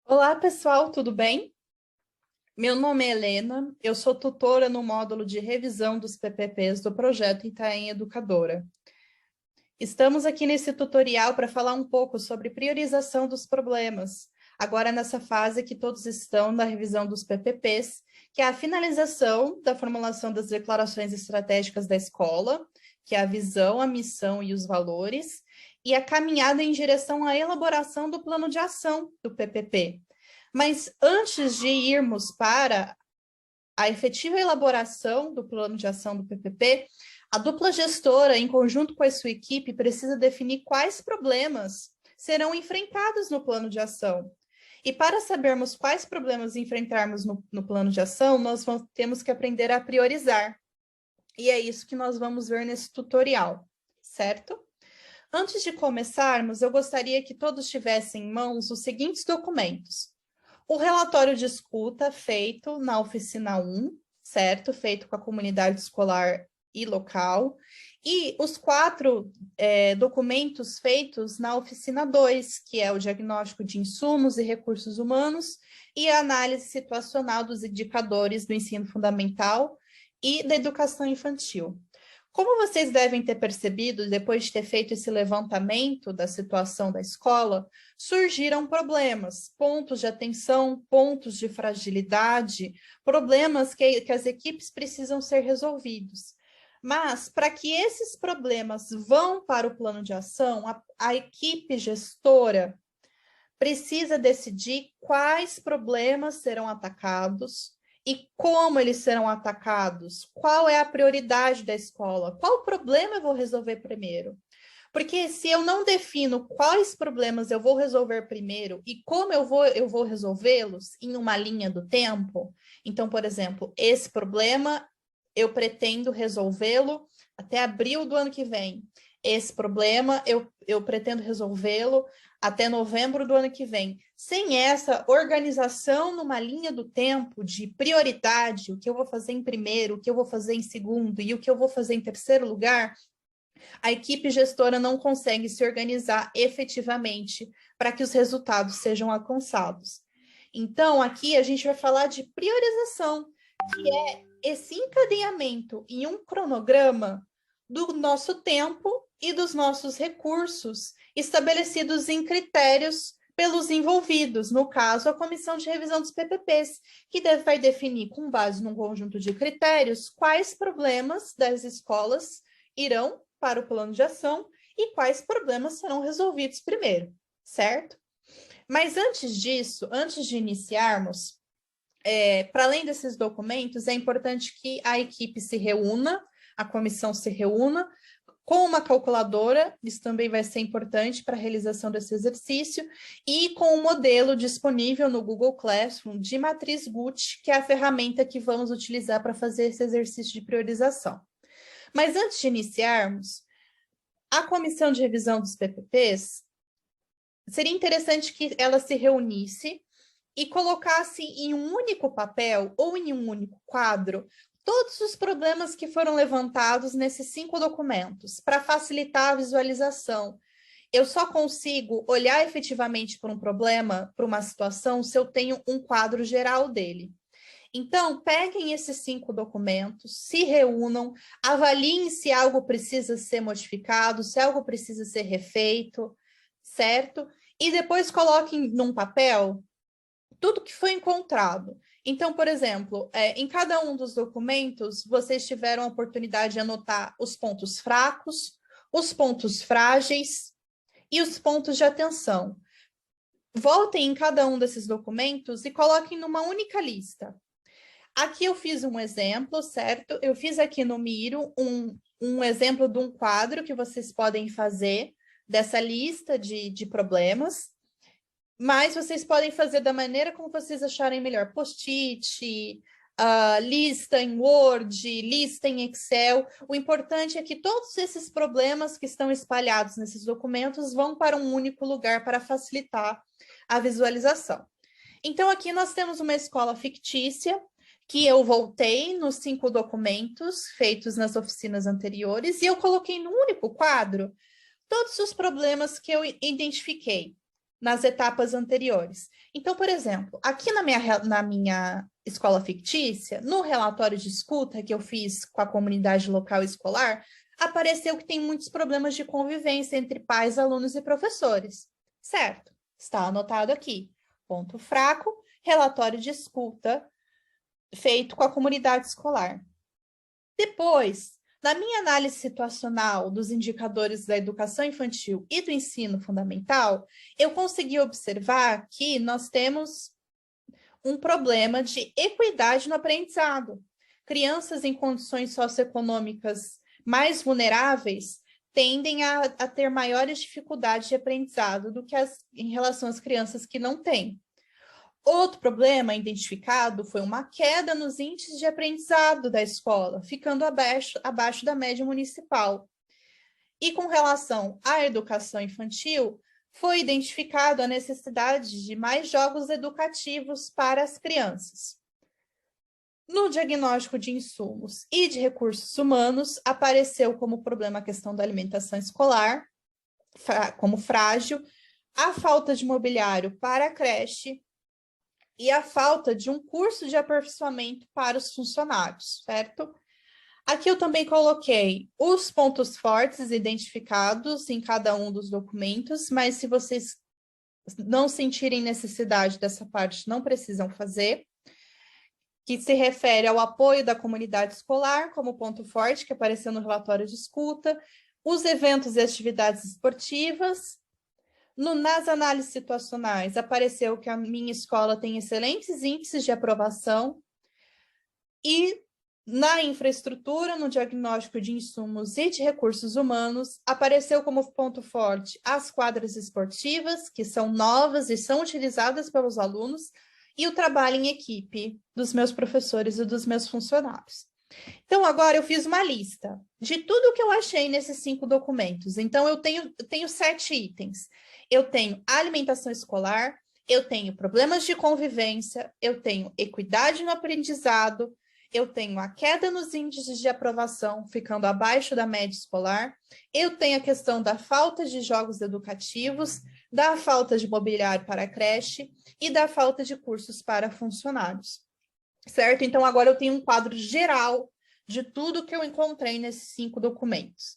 Olá, pessoal, tudo bem? Meu nome é Helena, eu sou tutora no módulo de revisão dos PPPs do projeto Itaém Educadora. Estamos aqui nesse tutorial para falar um pouco sobre priorização dos problemas, agora nessa fase que todos estão na revisão dos PPPs, que é a finalização da formulação das declarações estratégicas da escola, que é a visão, a missão e os valores, e a caminhada em direção à elaboração do plano de ação do PPP. Mas antes de irmos para a efetiva elaboração do plano de ação do PPP, a dupla gestora, em conjunto com a sua equipe, precisa definir quais problemas serão enfrentados no plano de ação. E para sabermos quais problemas enfrentarmos no plano de ação, nós temos que aprender a priorizar. E é isso que nós vamos ver nesse tutorial, certo? Antes de começarmos, eu gostaria que todos tivessem em mãos os seguintes documentos. O relatório de escuta feito na oficina 1, certo? Feito com a comunidade escolar e local. E os 4 documentos feitos na oficina 2, que é o diagnóstico de insumos e recursos humanos e a análise situacional dos indicadores do ensino fundamental e da educação infantil. Como vocês devem ter percebido, depois de ter feito esse levantamento da situação da escola, surgiram problemas, pontos de atenção, pontos de fragilidade, problemas que as equipes precisam ser resolvidos. Mas, para que esses problemas vão para o plano de ação, a equipe gestora precisa decidir quais problemas serão atacados, e como eles serão atacados? Qual é a prioridade da escola? Qual problema eu vou resolver primeiro? Porque se eu não defino quais problemas eu vou resolver primeiro e como eu vou resolvê-los em uma linha do tempo, então, por exemplo, esse problema eu pretendo resolvê-lo até abril do ano que vem. Esse problema eu pretendo resolvê-lo até novembro do ano que vem. Sem essa organização numa linha do tempo de prioridade, o que eu vou fazer em primeiro, o que eu vou fazer em segundo e o que eu vou fazer em terceiro lugar, a equipe gestora não consegue se organizar efetivamente para que os resultados sejam alcançados. Então, aqui a gente vai falar de priorização, que é esse encadeamento em um cronograma do nosso tempo e dos nossos recursos estabelecidos em critérios pelos envolvidos, no caso, a comissão de revisão dos PPPs, que vai definir, com base num conjunto de critérios, quais problemas das escolas irão para o plano de ação e quais problemas serão resolvidos primeiro, certo? Mas antes disso, antes de iniciarmos, para além desses documentos, é importante que a equipe se reúna, a comissão se reúna, com uma calculadora, isso também vai ser importante para a realização desse exercício, e com um modelo disponível no Google Classroom de matriz Guth, que é a ferramenta que vamos utilizar para fazer esse exercício de priorização. Mas antes de iniciarmos, a comissão de revisão dos PPPs, seria interessante que ela se reunisse e colocasse em um único papel ou em um único quadro todos os problemas que foram levantados nesses 5 documentos, para facilitar a visualização. Eu só consigo olhar efetivamente para um problema, para uma situação, se eu tenho um quadro geral dele. Então, peguem esses 5 documentos, se reúnam, avaliem se algo precisa ser modificado, se algo precisa ser refeito, certo? E depois coloquem num papel tudo que foi encontrado. Então, por exemplo, em cada um dos documentos, vocês tiveram a oportunidade de anotar os pontos fracos, os pontos frágeis e os pontos de atenção. Voltem em cada um desses documentos e coloquem numa única lista. Aqui eu fiz um exemplo, certo? Eu fiz aqui no Miro um exemplo de um quadro que vocês podem fazer dessa lista de problemas. Mas vocês podem fazer da maneira como vocês acharem melhor. Post-it, lista em Word, lista em Excel. O importante é que todos esses problemas que estão espalhados nesses documentos vão para um único lugar para facilitar a visualização. Então, aqui nós temos uma escola fictícia, que eu voltei nos 5 documentos feitos nas oficinas anteriores, e eu coloquei num único quadro todos os problemas que eu identifiquei. nas etapas anteriores. Então, por exemplo, aqui na minha escola fictícia, no relatório de escuta que eu fiz com a comunidade local escolar, apareceu que tem muitos problemas de convivência entre pais, alunos e professores. Certo, está anotado aqui. Ponto fraco, relatório de escuta feito com a comunidade escolar. Depois, na minha análise situacional dos indicadores da educação infantil e do ensino fundamental, eu consegui observar que nós temos um problema de equidade no aprendizado. Crianças em condições socioeconômicas mais vulneráveis tendem a ter maiores dificuldades de aprendizado do que em relação às crianças que não têm. Outro problema identificado foi uma queda nos índices de aprendizado da escola, ficando abaixo da média municipal. E com relação à educação infantil, foi identificado a necessidade de mais jogos educativos para as crianças. No diagnóstico de insumos e de recursos humanos, apareceu como problema a questão da alimentação escolar, como frágil, a falta de mobiliário para a creche, e a falta de um curso de aperfeiçoamento para os funcionários, certo? Aqui eu também coloquei os pontos fortes identificados em cada um dos documentos, mas se vocês não sentirem necessidade dessa parte, não precisam fazer, que se refere ao apoio da comunidade escolar como ponto forte, que apareceu no relatório de escuta, os eventos e atividades esportivas. Nas análises situacionais, apareceu que a minha escola tem excelentes índices de aprovação e na infraestrutura, no diagnóstico de insumos e de recursos humanos, apareceu como ponto forte as quadras esportivas, que são novas e são utilizadas pelos alunos, e o trabalho em equipe dos meus professores e dos meus funcionários. Então, agora eu fiz uma lista de tudo que eu achei nesses 5 documentos. Então, eu tenho 7 itens. Eu tenho alimentação escolar, eu tenho problemas de convivência, eu tenho equidade no aprendizado, eu tenho a queda nos índices de aprovação, ficando abaixo da média escolar, eu tenho a questão da falta de jogos educativos, da falta de mobiliário para a creche e da falta de cursos para funcionários. Certo? Então, agora eu tenho um quadro geral de tudo que eu encontrei nesses 5 documentos.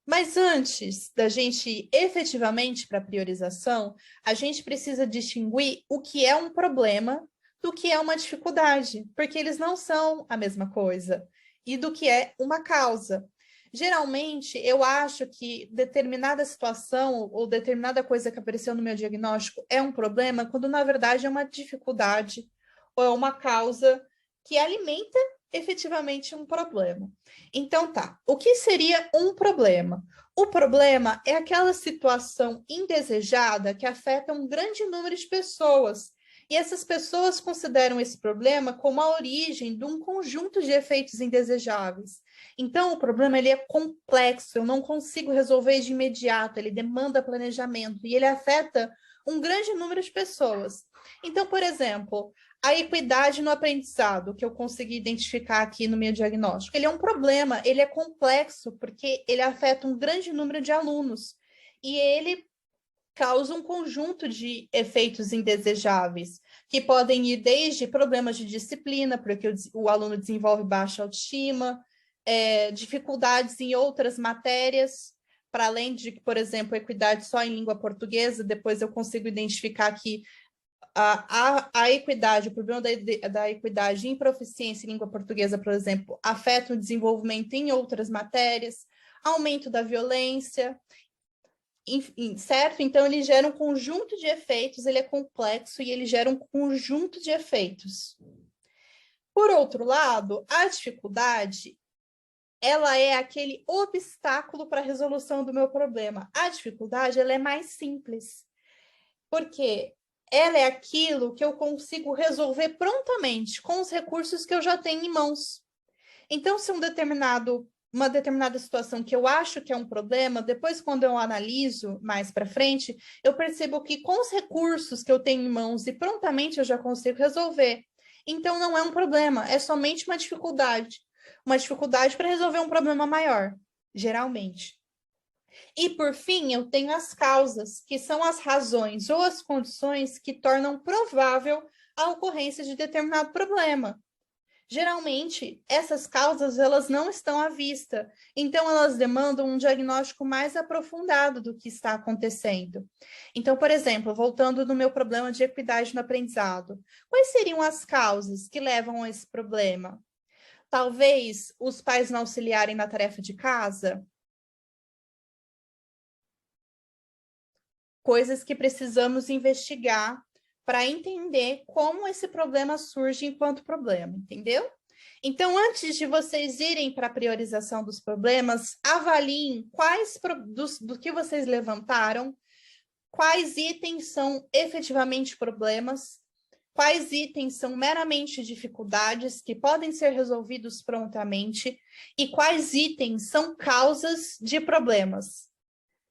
Mas antes da gente ir efetivamente para a priorização, a gente precisa distinguir o que é um problema do que é uma dificuldade, porque eles não são a mesma coisa, e do que é uma causa. Geralmente, eu acho que determinada situação ou determinada coisa que apareceu no meu diagnóstico é um problema, quando na verdade é uma dificuldade ou é uma causa que alimenta efetivamente um problema. Então, tá. O que seria um problema? O problema é aquela situação indesejada que afeta um grande número de pessoas. E essas pessoas consideram esse problema como a origem de um conjunto de efeitos indesejáveis. Então, o problema ele é complexo, eu não consigo resolver de imediato, ele demanda planejamento e ele afeta um grande número de pessoas. Então, por exemplo, a equidade no aprendizado, que eu consegui identificar aqui no meu diagnóstico, ele é um problema, ele é complexo, porque ele afeta um grande número de alunos, e ele causa um conjunto de efeitos indesejáveis, que podem ir desde problemas de disciplina, porque o aluno desenvolve baixa autoestima, dificuldades em outras matérias, para além de, por exemplo, equidade só em língua portuguesa, depois eu consigo identificar que a equidade, o problema da equidade em proficiência em língua portuguesa, por exemplo, afeta o desenvolvimento em outras matérias, aumento da violência, certo? Então, ele gera um conjunto de efeitos, ele é complexo e ele gera um conjunto de efeitos. Por outro lado, a dificuldade, ela é aquele obstáculo para a resolução do meu problema. A dificuldade, ela é mais simples, porque ela é aquilo que eu consigo resolver prontamente com os recursos que eu já tenho em mãos. Então, se uma determinada situação que eu acho que é um problema, depois, quando eu analiso mais para frente, eu percebo que com os recursos que eu tenho em mãos e prontamente eu já consigo resolver. Então, não é um problema, é somente uma dificuldade. Uma dificuldade para resolver um problema maior, geralmente. E, por fim, eu tenho as causas, que são as razões ou as condições que tornam provável a ocorrência de determinado problema. Geralmente, essas causas elas não estão à vista, então elas demandam um diagnóstico mais aprofundado do que está acontecendo. Então, por exemplo, voltando no meu problema de equidade no aprendizado, quais seriam as causas que levam a esse problema? Talvez os pais não auxiliarem na tarefa de casa? Coisas que precisamos investigar para entender como esse problema surge enquanto problema, entendeu? Então, antes de vocês irem para a priorização dos problemas, avaliem quais do que vocês levantaram, quais itens são efetivamente problemas, quais itens são meramente dificuldades que podem ser resolvidos prontamente e quais itens são causas de problemas,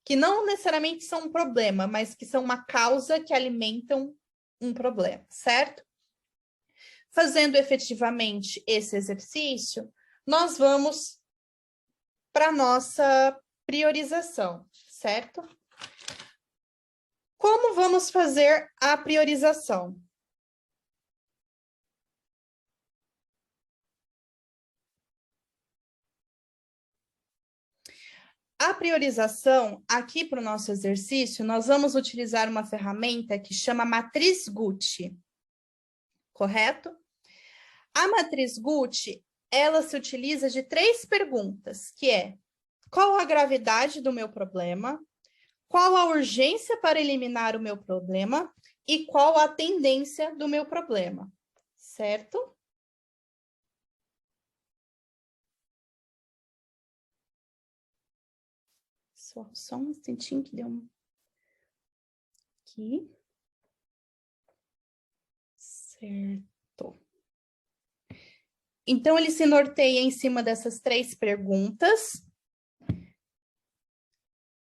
que não necessariamente são um problema, mas que são uma causa que alimentam um problema, certo? Fazendo efetivamente esse exercício, nós vamos para a nossa priorização, certo? Como vamos fazer a priorização? A priorização, aqui para o nosso exercício, nós vamos utilizar uma ferramenta que chama Matriz Gucci, correto? A Matriz Gucci, ela se utiliza de 3 perguntas, que é: qual a gravidade do meu problema? Qual a urgência para eliminar o meu problema? E qual a tendência do meu problema, certo? Só um instantinho que deu um... Aqui. Certo. Então, ele se norteia em cima dessas 3 perguntas.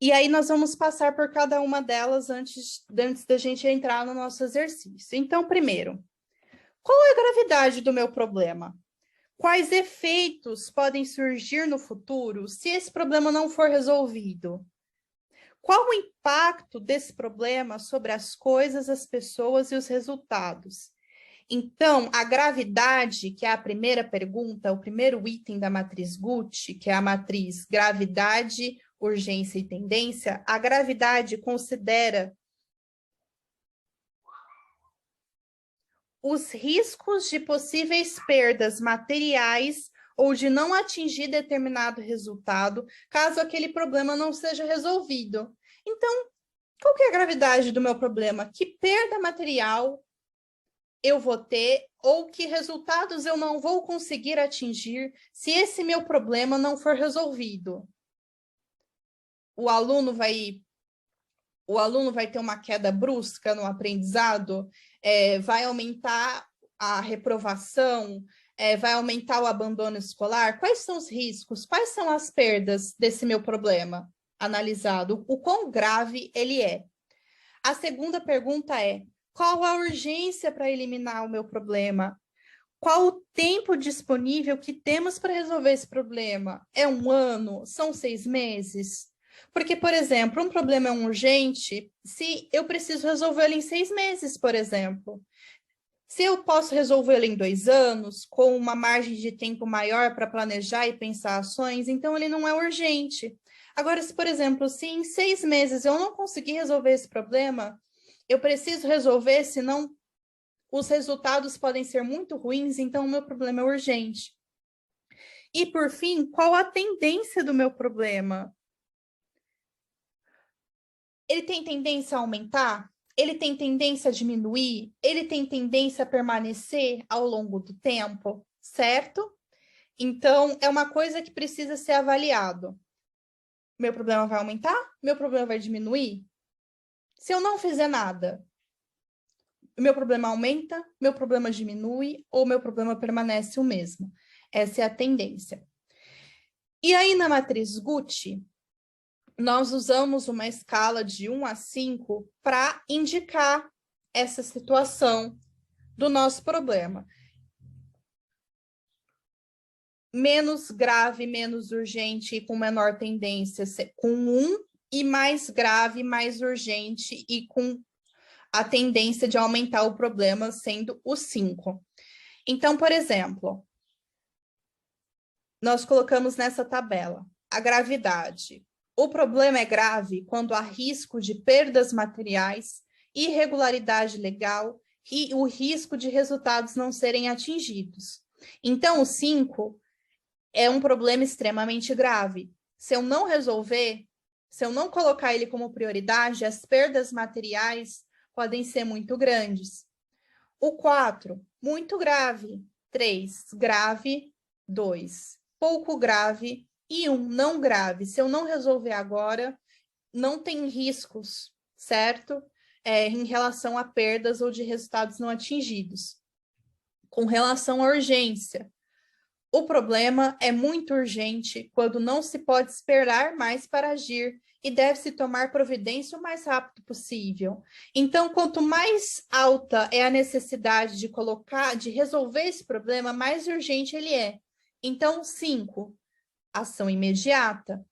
E aí, nós vamos passar por cada uma delas antes da gente entrar no nosso exercício. Então, primeiro, qual é a gravidade do meu problema? Quais efeitos podem surgir no futuro se esse problema não for resolvido? Qual o impacto desse problema sobre as coisas, as pessoas e os resultados? Então, a gravidade, que é a primeira pergunta, o primeiro item da matriz Gucci, que é a matriz gravidade, urgência e tendência, a gravidade considera os riscos de possíveis perdas materiais ou de não atingir determinado resultado, caso aquele problema não seja resolvido. Então, qual que é a gravidade do meu problema? Que perda material eu vou ter ou que resultados eu não vou conseguir atingir se esse meu problema não for resolvido? O aluno vai ter uma queda brusca no aprendizado, vai aumentar a reprovação, vai aumentar o abandono escolar? Quais são os riscos? Quais são as perdas desse meu problema analisado? O quão grave ele é? A segunda pergunta é: qual a urgência para eliminar o meu problema? Qual o tempo disponível que temos para resolver esse problema? É 1 ano? São 6 meses? Porque, por exemplo, um problema é urgente se eu preciso resolvê-lo em 6 meses, por exemplo. Se eu posso resolvê-lo em 2 anos, com uma margem de tempo maior para planejar e pensar ações, então ele não é urgente. Agora, se, por exemplo, se em 6 meses eu não conseguir resolver esse problema, eu preciso resolver, senão os resultados podem ser muito ruins, então o meu problema é urgente. E, por fim, qual a tendência do meu problema? Ele tem tendência a aumentar? Ele tem tendência a diminuir? Ele tem tendência a permanecer ao longo do tempo? Certo? Então, é uma coisa que precisa ser avaliado. Meu problema vai aumentar? Meu problema vai diminuir? Se eu não fizer nada, meu problema aumenta, meu problema diminui ou meu problema permanece o mesmo? Essa é a tendência. E aí, na matriz Gucci, nós usamos uma escala de 1 a 5 para indicar essa situação do nosso problema. Menos grave, menos urgente e com menor tendência, com 1 e mais grave, mais urgente e com a tendência de aumentar o problema, sendo o 5. Então, por exemplo, nós colocamos nessa tabela a gravidade. O problema é grave quando há risco de perdas materiais, irregularidade legal e o risco de resultados não serem atingidos. Então, o 5 é um problema extremamente grave. Se eu não resolver, se eu não colocar ele como prioridade, as perdas materiais podem ser muito grandes. O 4, muito grave. 3, grave. 2, pouco grave. E 1, não grave. Se eu não resolver agora, não tem riscos, certo? Em relação a perdas ou de resultados não atingidos. Com relação à urgência, o problema é muito urgente quando não se pode esperar mais para agir e deve-se tomar providência o mais rápido possível. Então, quanto mais alta é a necessidade de resolver esse problema, mais urgente ele é. Então, 5, ação imediata.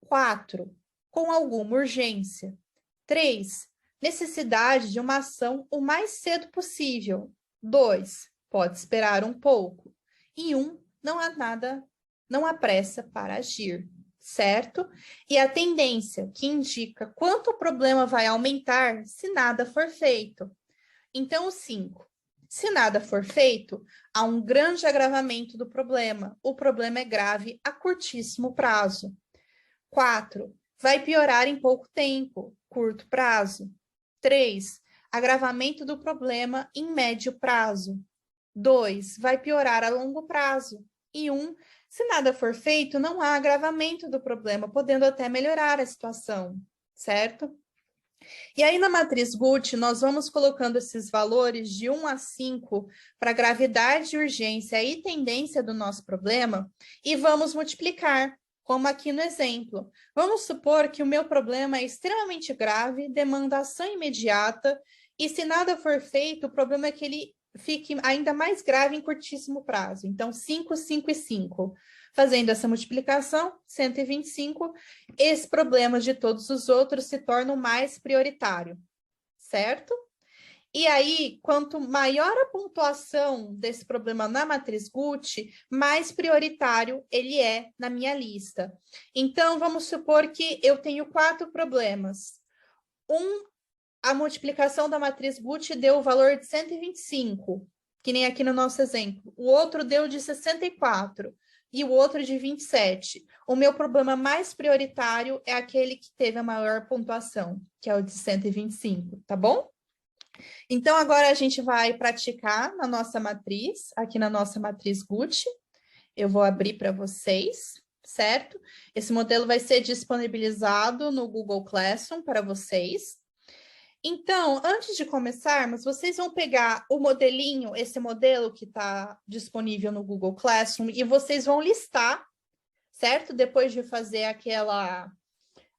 4, com alguma urgência. 3, necessidade de uma ação o mais cedo possível. 2, pode esperar um pouco. E 1, não há pressa para agir, certo? E a tendência que indica quanto o problema vai aumentar se nada for feito. Então, o 5. Se nada for feito, há um grande agravamento do problema. O problema é grave a curtíssimo prazo. 4. Vai piorar em pouco tempo, curto prazo. 3. Agravamento do problema em médio prazo. 2. Vai piorar a longo prazo. E 1. Se nada for feito, não há agravamento do problema, podendo até melhorar a situação, certo? E aí, na matriz Guth, nós vamos colocando esses valores de 1 a 5 para gravidade, urgência e tendência do nosso problema e vamos multiplicar, como aqui no exemplo. Vamos supor que o meu problema é extremamente grave, demanda ação imediata e se nada for feito, o problema é que ele fique ainda mais grave em curtíssimo prazo. Então, 5, 5 e 5. Fazendo essa multiplicação, 125, esse problema de todos os outros se torna o mais prioritário, certo? E aí, quanto maior a pontuação desse problema na matriz Guth, mais prioritário ele é na minha lista. Então, vamos supor que eu tenho 4 problemas. A multiplicação da matriz Guth deu o valor de 125, que nem aqui no nosso exemplo. O outro deu de 64 e o outro de 27. O meu problema mais prioritário é aquele que teve a maior pontuação, que é o de 125, tá bom? Então, agora a gente vai praticar na nossa matriz, aqui na nossa matriz Guth. Eu vou abrir para vocês, certo? Esse modelo vai ser disponibilizado no Google Classroom para vocês. Então, antes de começarmos, vocês vão pegar o modelinho, esse modelo que está disponível no Google Classroom, e vocês vão listar, certo? Depois de fazer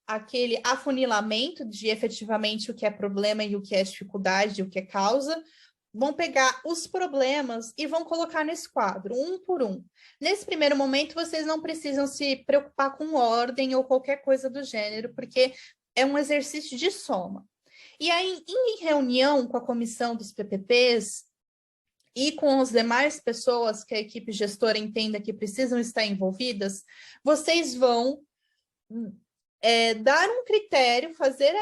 aquele afunilamento de efetivamente o que é problema e o que é dificuldade, o que é causa, vão pegar os problemas e vão colocar nesse quadro, um por um. Nesse primeiro momento, vocês não precisam se preocupar com ordem ou qualquer coisa do gênero, porque é um exercício de soma. E aí, em reunião com a comissão dos PPPs e com as demais pessoas que a equipe gestora entenda que precisam estar envolvidas, vocês vão dar um critério, fazer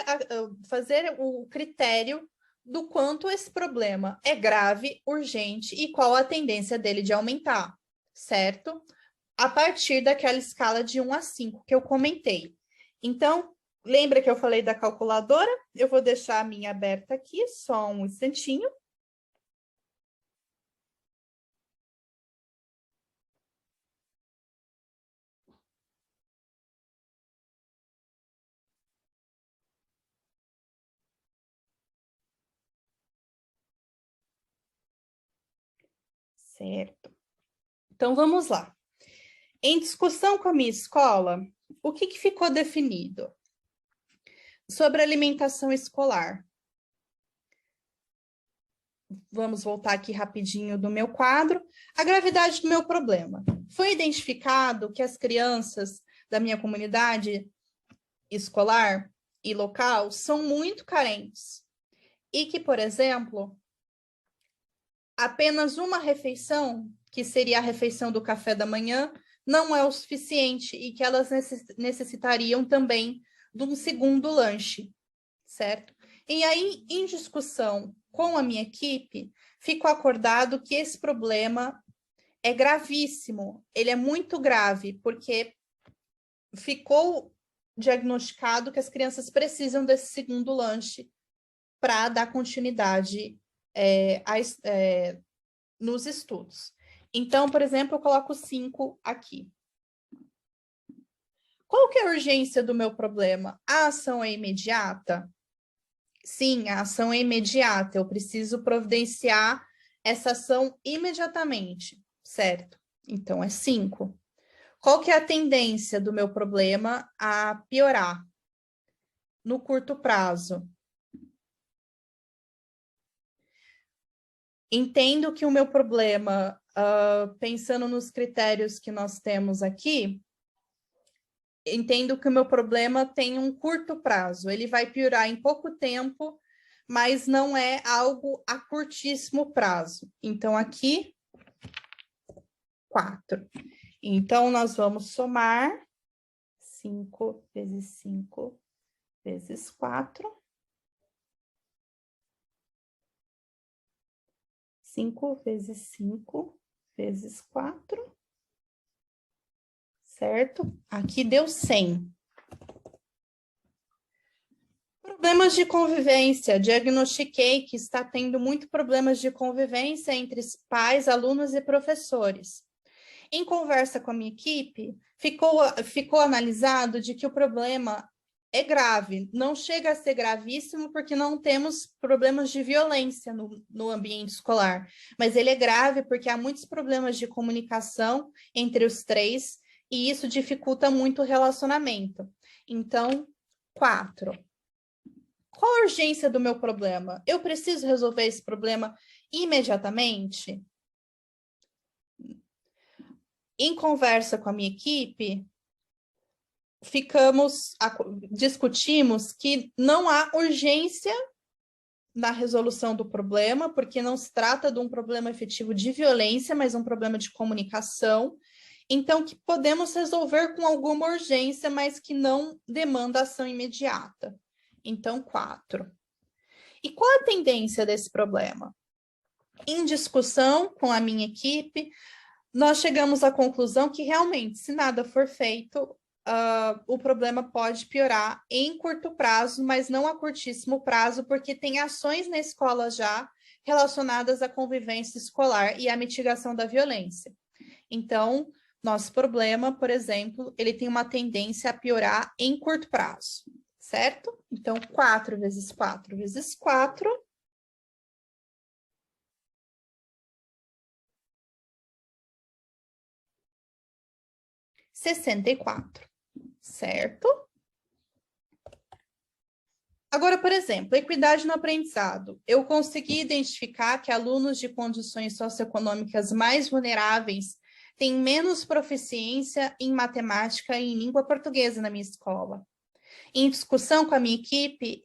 o critério do quanto esse problema é grave, urgente e qual a tendência dele de aumentar, certo? A partir daquela escala de 1 a 5 que eu comentei. Então, lembra que eu falei da calculadora? Eu vou deixar a minha aberta aqui, só um instantinho. Certo. Então, vamos lá. Em discussão com a minha escola, o que ficou definido? Sobre alimentação escolar. Vamos voltar aqui rapidinho do meu quadro. A gravidade do meu problema. Foi identificado que as crianças da minha comunidade escolar e local são muito carentes. E que, por exemplo, apenas uma refeição, que seria a refeição do café da manhã, não é o suficiente e que elas necessitariam também de um segundo lanche, certo? E aí, em discussão com a minha equipe, ficou acordado que esse problema é gravíssimo, ele é muito grave, porque ficou diagnosticado que as crianças precisam desse segundo lanche para dar continuidade nos estudos. Então, por exemplo, eu coloco 5 aqui. Qual que é a urgência do meu problema? A ação é imediata? Sim, a ação é imediata. Eu preciso providenciar essa ação imediatamente, certo? Então, é 5. Qual que é a tendência do meu problema a piorar no curto prazo? Entendo que o meu problema, pensando nos critérios que nós temos aqui, entendo que o meu problema tem um curto prazo. Ele vai piorar em pouco tempo, mas não é algo a curtíssimo prazo. Então, aqui, 4. Então, nós vamos somar 5 vezes 5 vezes 4. 5 vezes 5 vezes 4. Certo? Aqui deu 100. Problemas de convivência. Diagnostiquei que está tendo muito problemas de convivência entre pais, alunos e professores. Em conversa com a minha equipe, ficou analisado de que o problema é grave. Não chega a ser gravíssimo porque não temos problemas de violência no ambiente escolar. Mas ele é grave porque há muitos problemas de comunicação entre os 3 e isso dificulta muito o relacionamento. Então, 4. Qual a urgência do meu problema? Eu preciso resolver esse problema imediatamente? Em conversa com a minha equipe, discutimos que não há urgência na resolução do problema, porque não se trata de um problema efetivo de violência, mas um problema de comunicação. Então, que podemos resolver com alguma urgência, mas que não demanda ação imediata. Então, 4. E qual a tendência desse problema? Em discussão com a minha equipe, nós chegamos à conclusão que realmente, se nada for feito, o problema pode piorar em curto prazo, mas não a curtíssimo prazo, porque tem ações na escola já relacionadas à convivência escolar e à mitigação da violência. Então, nosso problema, por exemplo, ele tem uma tendência a piorar em curto prazo, certo? Então, 4 vezes 4 vezes 4. 64, certo? Agora, por exemplo, equidade no aprendizado. Eu consegui identificar que alunos de condições socioeconômicas mais vulneráveis têm menos proficiência em matemática e em língua portuguesa na minha escola. Em discussão com a minha equipe,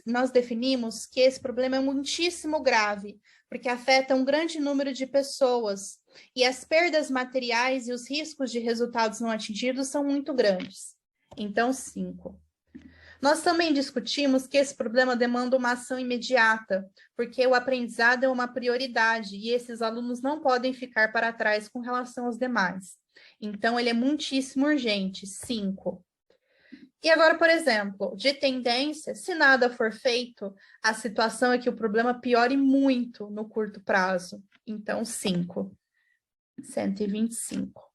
nós definimos que esse problema é muitíssimo grave, porque afeta um grande número de pessoas, e as perdas materiais e os riscos de resultados não atingidos são muito grandes. Então, 5. Nós também discutimos que esse problema demanda uma ação imediata, porque o aprendizado é uma prioridade e esses alunos não podem ficar para trás com relação aos demais. Então, ele é muitíssimo urgente, 5. E agora, por exemplo, de tendência, se nada for feito, a situação é que o problema piore muito no curto prazo. Então, 5. 125.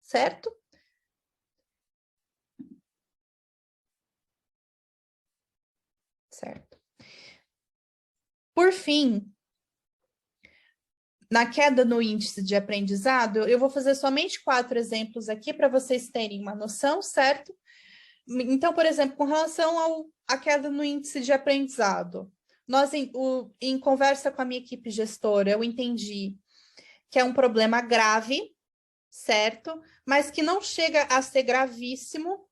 Certo? Certo. Por fim, na queda no índice de aprendizado, eu vou fazer somente 4 exemplos aqui para vocês terem uma noção, certo? Então, por exemplo, com relação à queda no índice de aprendizado, nós, em conversa com a minha equipe gestora, eu entendi que é um problema grave, certo? Mas que não chega a ser gravíssimo,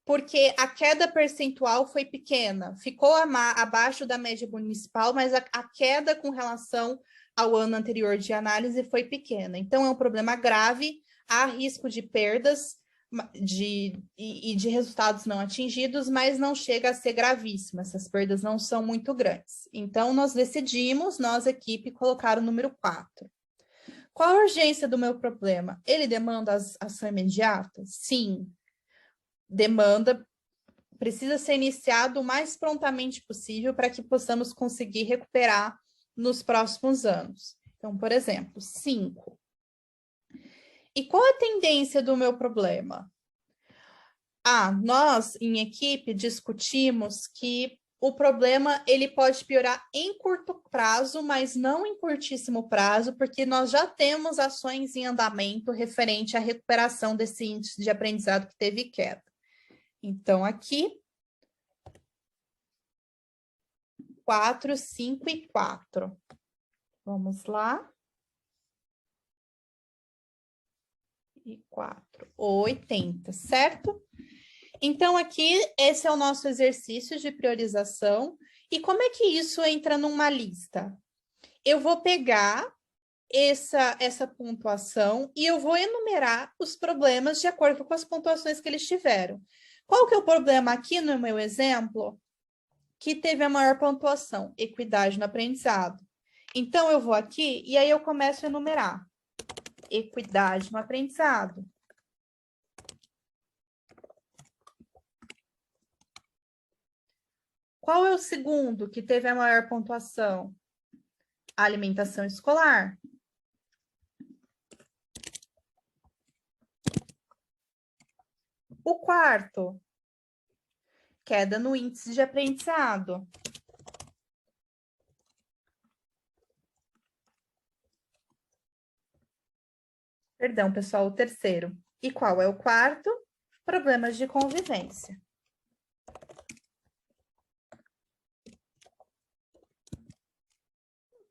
porque a queda percentual foi pequena, ficou abaixo da média municipal, mas a queda com relação ao ano anterior de análise foi pequena. Então, é um problema grave, há risco de perdas e de resultados não atingidos, mas não chega a ser gravíssimo, essas perdas não são muito grandes. Então, nós decidimos, nós, equipe, colocar o número 4. Qual a urgência do meu problema? Ele demanda ação imediata? Sim. Demanda, precisa ser iniciado o mais prontamente possível para que possamos conseguir recuperar nos próximos anos. Então, por exemplo, 5. E qual a tendência do meu problema? Nós, em equipe, discutimos que o problema ele pode piorar em curto prazo, mas não em curtíssimo prazo, porque nós já temos ações em andamento referente à recuperação desse índice de aprendizado que teve queda. Então, aqui, 4, 5 e 4. Vamos lá. E 4, 80, certo? Então, aqui, esse é o nosso exercício de priorização. E como é que isso entra numa lista? Eu vou pegar essa pontuação e eu vou enumerar os problemas de acordo com as pontuações que eles tiveram. Qual que é o problema aqui no meu exemplo? Que teve a maior pontuação, equidade no aprendizado. Então, eu vou aqui e aí eu começo a enumerar. Equidade no aprendizado. Qual é o segundo que teve a maior pontuação? A alimentação escolar. O quarto, queda no índice de aprendizado. Perdão, pessoal, o terceiro. E qual é o quarto? Problemas de convivência.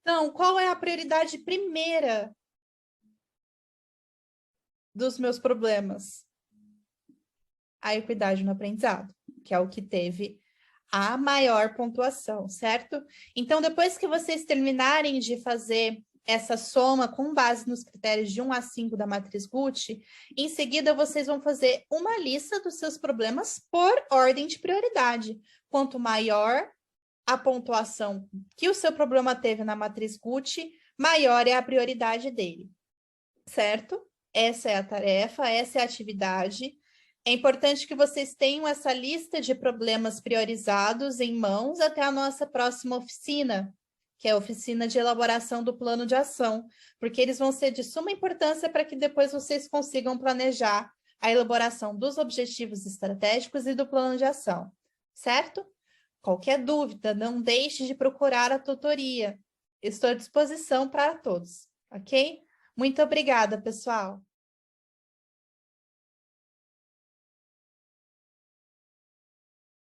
Então, qual é a prioridade primeira dos meus problemas? A equidade no aprendizado, que é o que teve a maior pontuação, certo? Então, depois que vocês terminarem de fazer essa soma com base nos critérios de 1 a 5 da matriz Gucci, em seguida vocês vão fazer uma lista dos seus problemas por ordem de prioridade. Quanto maior a pontuação que o seu problema teve na matriz Gucci, maior é a prioridade dele, certo? Essa é a tarefa, essa é a atividade. É importante que vocês tenham essa lista de problemas priorizados em mãos até a nossa próxima oficina, que é a oficina de elaboração do plano de ação, porque eles vão ser de suma importância para que depois vocês consigam planejar a elaboração dos objetivos estratégicos e do plano de ação, certo? Qualquer dúvida, não deixe de procurar a tutoria. Estou à disposição para todos, ok? Muito obrigada, pessoal.